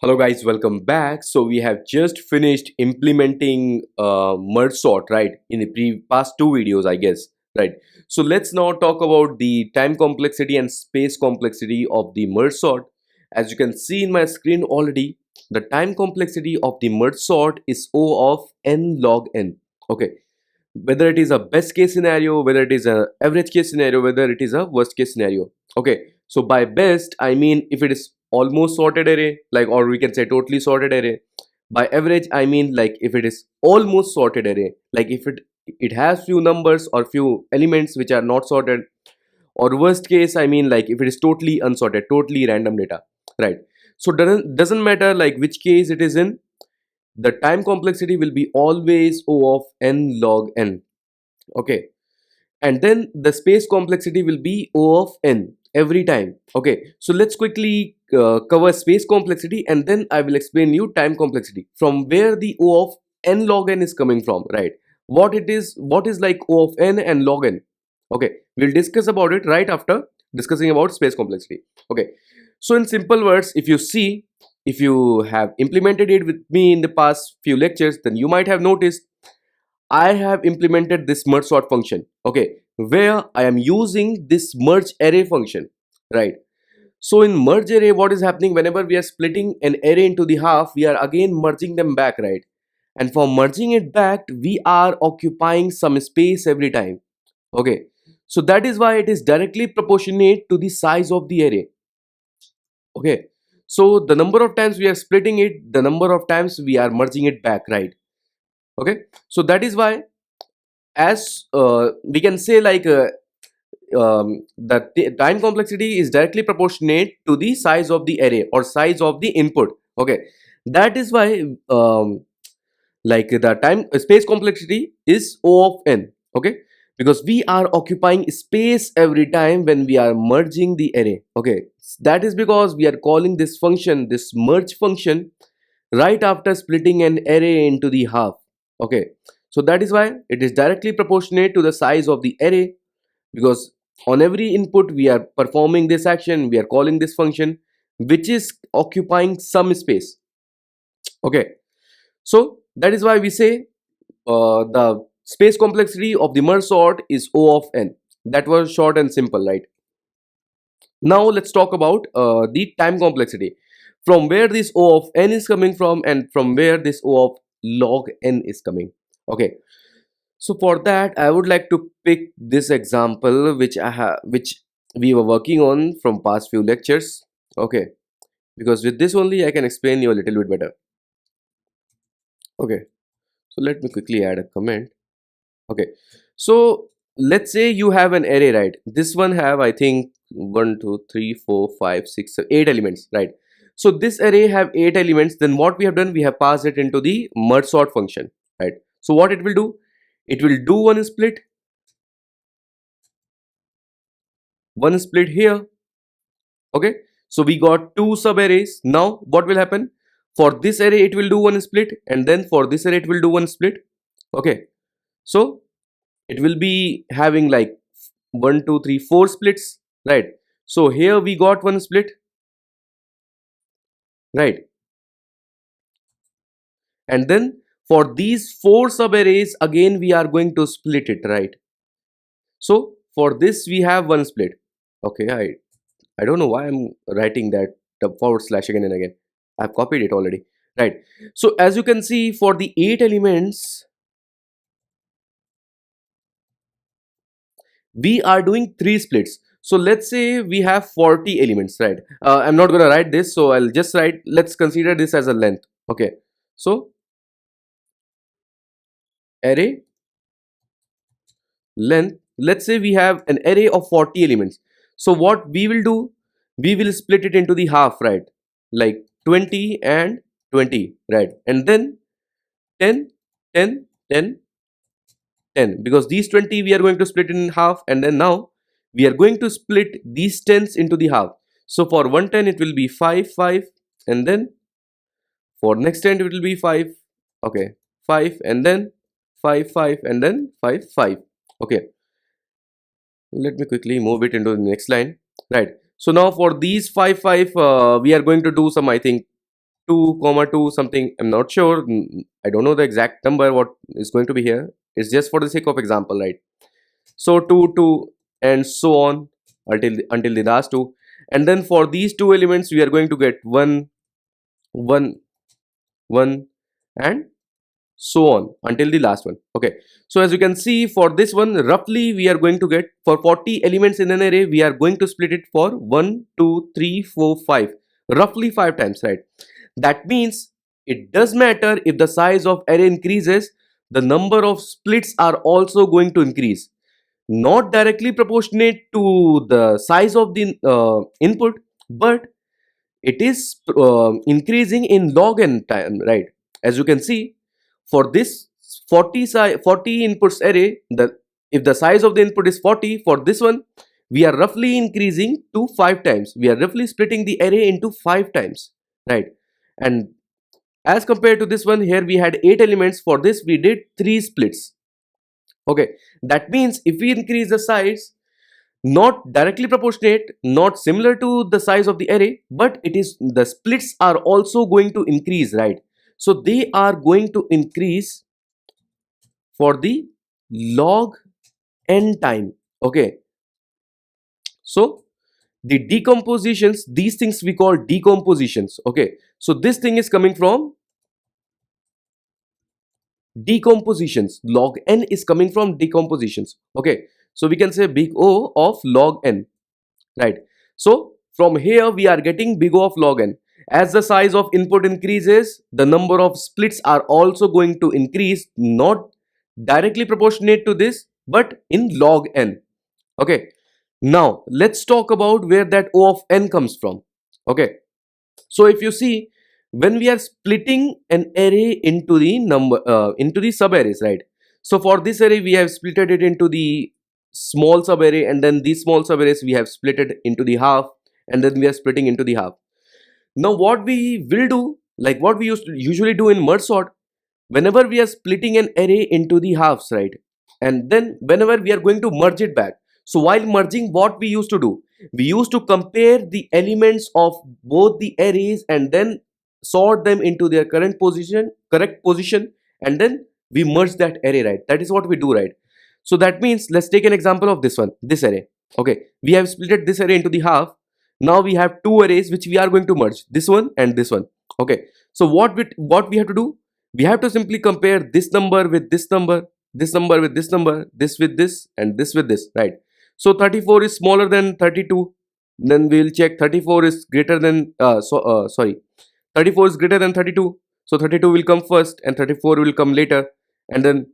Hello guys, welcome back. So we have just finished implementing merge sort, right, in the past two videos, I guess, right? So let's now talk about the time complexity and space complexity of the merge sort. As you can see in my screen already, the time complexity of the merge sort is O of n log n. Okay, whether it is a best case scenario, whether it is a average case scenario, whether it is a worst case scenario. Okay, so by best I mean if it is almost sorted array, like, or we can say totally sorted array. By average I mean like if it is almost sorted array, like if it has few numbers or few elements which are not sorted. Or worst case I mean like if it is totally unsorted, totally random data, right? So doesn't matter like which case it is in, the time complexity will be always O of n log n. Okay, and then the space complexity will be O of n every time. Okay, so let's quickly cover space complexity, and then I will explain you time complexity, from where the O of n log n is coming from, right? What is like O of n and log n. Okay, we'll discuss about it right after discussing about space complexity. Okay, so in simple words, if you have implemented it with me in the past few lectures, then you might have noticed I have implemented this merge sort function, okay, where I am using this merge array function, right? So in merge array, what is happening whenever we are splitting an array into the half, we are again merging them back, right? And for merging it back, we are occupying some space every time, okay? So that is why it is directly proportionate to the size of the array, okay? So the number of times we are splitting it, the number of times we are merging it back, right? Okay, so that is why, as we can say like the time complexity is directly proportionate to the size of the array or size of the input. Okay, that is why like the time space complexity is O of n. Okay, because we are occupying space every time when we are merging the array. Okay, that is because we are calling this function, this merge function, right after splitting an array into the half. Okay, so that is why it is directly proportionate to the size of the array, because on every input we are performing this action, we are calling this function which is occupying some space. Okay, so that is why we say the space complexity of the merge sort is O of n. That was short and simple, right? Now let's talk about the time complexity, from where this O of n is coming from and from where this O of log n is coming. Okay, so for that I would like to pick this example which we were working on from past few lectures. Okay, because with this only I can explain you a little bit better. Okay, so let me quickly add a comment. Okay, so let's say you have an array, right? This one have, I think, 1 2 3 4 5 6 7, 8 elements, right? So this array have 8 elements. Then what we have done, we have passed it into the merge sort function, right? So what it will do, it will do one split here. Okay, so we got two sub arrays. Now what will happen, for this array it will do one split, and then for this array it will do one split. Okay, so it will be having like 1 2 3 4 splits, right? So here we got one split, right? And then for these four sub arrays again we are going to split it, right? So for this we have one split. Okay, I don't know why I'm writing that the forward slash again and again. I've copied it already, right? So as you can see, for the 8 elements we are doing 3 splits. So let's say we have 40 elements, right? I'm not gonna write this, so I'll just write, let's consider this as a length. Okay, so array length, let's say we have an array of 40 elements. So what we will do, we will split it into the half, right? Like 20 and 20, right? And then 10 10 10 10, because these 20 we are going to split in half, and then now we are going to split these 10s into the half. So for 110 it will be 5 5, and then for next 10 it will be 5. Okay, 5, and then 5 5, and then 5 5. Okay, let me quickly move it into the next line, right? So now for these 5 5 we are going to do some, I think, 2 comma 2 something, I'm not sure. I don't know the exact number what is going to be here. It's just for the sake of example, right? So 2 2 and so on until the last two, and then for these two elements we are going to get 1 1 1 and so on until the last one. Okay, so as you can see, for this one roughly we are going to get, for 40 elements in an array, we are going to split it for 1 2 3 4 5, roughly 5 times, right? That means it does matter if the size of array increases, the number of splits are also going to increase, not directly proportionate to the size of the input, but it is increasing in log n time, right? As you can see, for this 40 inputs array, the if the size of the input is 40, for this one we are roughly increasing to 5 times, we are roughly splitting the array into 5 times, right? And as compared to this one, here we had 8 elements, for this we did 3 splits. Okay, that means if we increase the size, not directly proportionate, not similar to the size of the array, but it is, the splits are also going to increase, right? So they are going to increase for the log n time. Okay, so the decompositions, these things we call decompositions. Okay, so this thing is coming from decompositions, log n is coming from decompositions. Okay, so we can say big O of log n, right? So from here we are getting big O of log n. As the size of input increases, the number of splits are also going to increase, not directly proportionate to this, but in log n. Okay, now let's talk about where that O of n comes from. Okay, so if you see, when we are splitting an array into the into the sub arrays, right? So for this array we have splitted it into the small sub array, and then these small sub arrays we have split it into the half, and then we are splitting into the half. Now what we will do, like what we usually do in merge sort, whenever we are splitting an array into the halves, right? And then whenever we are going to merge it back, so while merging, what we used to do, we used to compare the elements of both the arrays and then sort them into their correct position, and then we merge that array, right? That is what we do, right? So that means, let's take an example of this one, this array. Okay, we have split this array into the half. Now we have two arrays which we are going to merge, this one and this one. Okay, so what we have to do, we have to simply compare this number with this number, this number with this number, this with this, and this with this, right? So 34 is smaller than 32, then we will check 34 is greater than 34 is greater than 32, so 32 will come first and 34 will come later, and then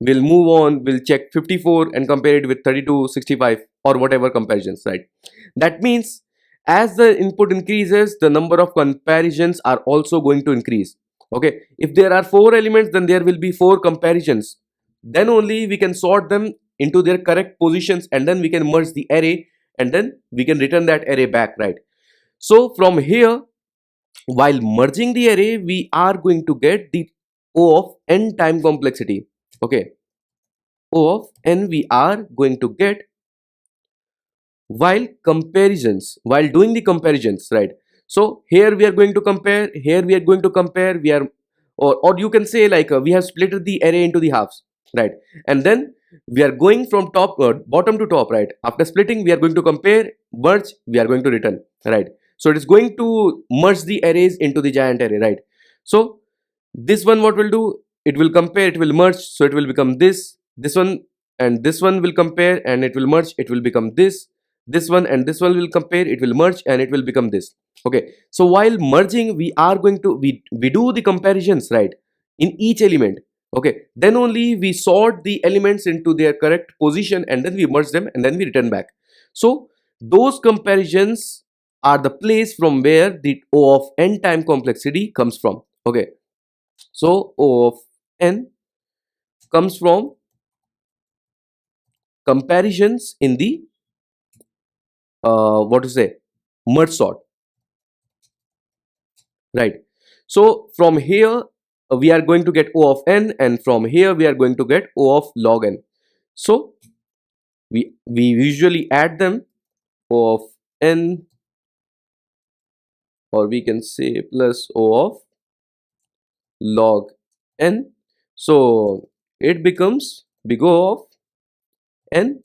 we'll move on, we'll check 54 and compare it with 32, 65, or whatever comparisons, right? That means as the input increases, the number of comparisons are also going to increase. Okay, if there are 4 elements, then there will be 4 comparisons, then only we can sort them into their correct positions, and then we can merge the array, and then we can return that array back, right? So from here, while merging the array, we are going to get the O of n time complexity. Okay, O of n we are going to get while doing the comparisons, right? So here we are going to compare, here we are going to compare, we are, or you can say like we have split the array into the halves, right? And then we are going from bottom to top, right? After splitting, we are going to compare, merge, we are going to return, right? So it is going to merge the arrays into the giant array, right? So this one, what will do, it will compare, it will merge, so it will become this one, and this one will compare and it will merge, it will become this one and this one will compare, it will merge and it will become this. Okay, so while merging, we are going to we do the comparisons, right, in each element. Okay, then only we sort the elements into their correct position, and then we merge them and then we return back. So those comparisons are the place from where the O of n time complexity comes from. Okay, so O of n comes from comparisons in the what to say, merge sort, right? So from here we are going to get O of n, and from here we are going to get O of log n. So we usually add them, O of n, or we can say plus O of log n. So it becomes big O of n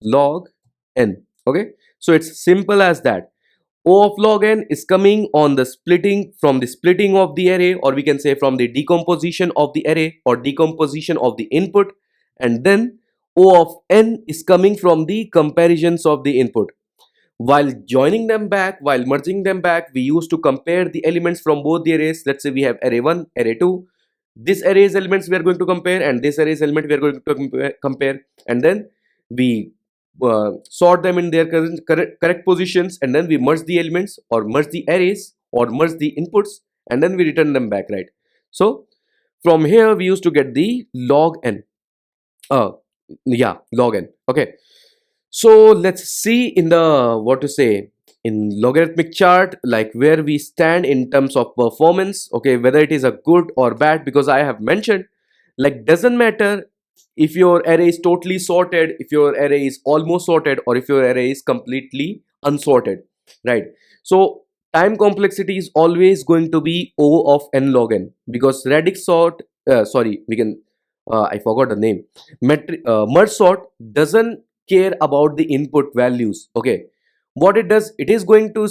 log n. Okay, so it's simple as that. O of log n is coming on the splitting, from the splitting of the array, or we can say from the decomposition of the array or decomposition of the input, and then O of n is coming from the comparisons of the input. While joining them back, while merging them back, we used to compare the elements from both the arrays. Let's say we have array 1, array 2. This array's elements we are going to compare, and this array's element we are going to compare, and then we sort them in their correct positions, and then we merge the elements or merge the arrays or merge the inputs, and then we return them back, right? So from here we used to get the log n. Yeah, log n. Okay, so let's see in the, what to say, in logarithmic chart, like where we stand in terms of performance, okay, whether it is a good or bad, because I have mentioned, like, doesn't matter if your array is totally sorted, if your array is almost sorted, or if your array is completely unsorted, right? So time complexity is always going to be O of n log n, because radix sort, sorry, we can, I forgot the name, merge sort doesn't care about the input values. Okay, what it does, it is going to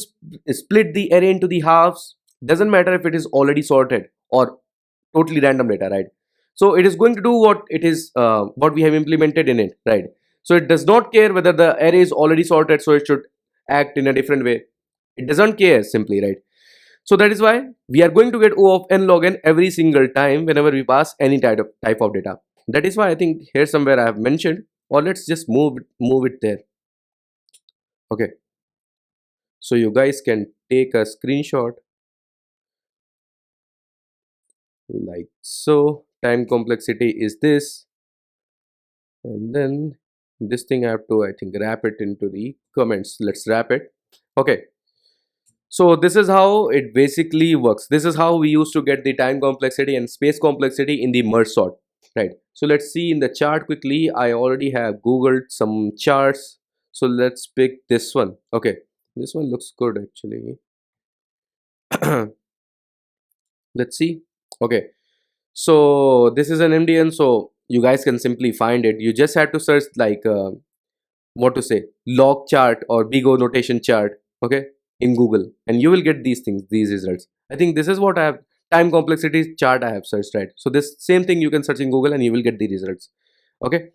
split the array into the halves. Doesn't matter if it is already sorted or totally random data, right? So it is going to do what it is, what we have implemented in it, right? So it does not care whether the array is already sorted, so it should act in a different way. It doesn't care simply, right? So that is why we are going to get O of n log n every single time whenever we pass any type of data. That is why I think here somewhere I have mentioned, or let's just move it there. Okay, so you guys can take a screenshot like so. Time complexity is this, and then this thing I have to, I think, wrap it into the comments. Let's wrap it. Okay, so this is how it basically works. This is how we used to get the time complexity and space complexity in the merge sort, right? So let's see in the chart quickly. I already have googled some charts, so let's pick this one. Okay, this one looks good actually. Let's see. Okay, so this is an MDN, so you guys can simply find it. You just have to search like what to say, log chart or big O notation chart, okay, in Google, and you will get these things, these results. I think this is what I have, time complexity chart I have searched, right? So this same thing you can search in Google and you will get the results. Okay,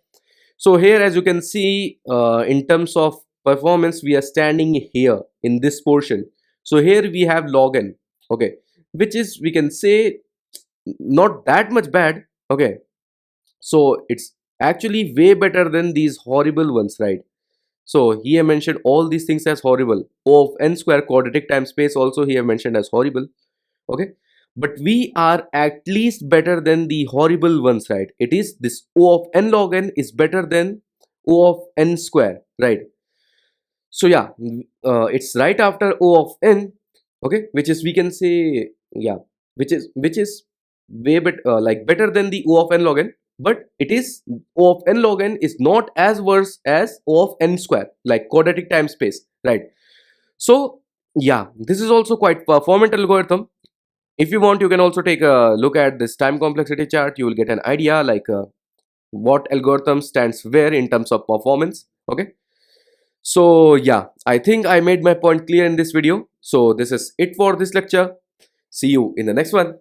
so here as you can see, in terms of performance, we are standing here in this portion. So here we have log n, okay, which is, we can say, not that much bad. Okay, so it's actually way better than these horrible ones, right? So he have mentioned all these things as horrible. O of n square quadratic times space also he have mentioned as horrible. Okay, but we are at least better than the horrible ones, right? It is this O of n log n is better than O of n square, right? So yeah, it's right after O of n, okay, which is, we can say, yeah, which is way like better than the O of n log n, but it is, O of n log n is not as worse as O of n square, like quadratic time space, right? So yeah, this is also quite performant algorithm. If you want, you can also take a look at this time complexity chart. You will get an idea like what algorithm stands where in terms of performance. Okay, so yeah, I think I made my point clear in this video. So this is it for this lecture. See you in the next one.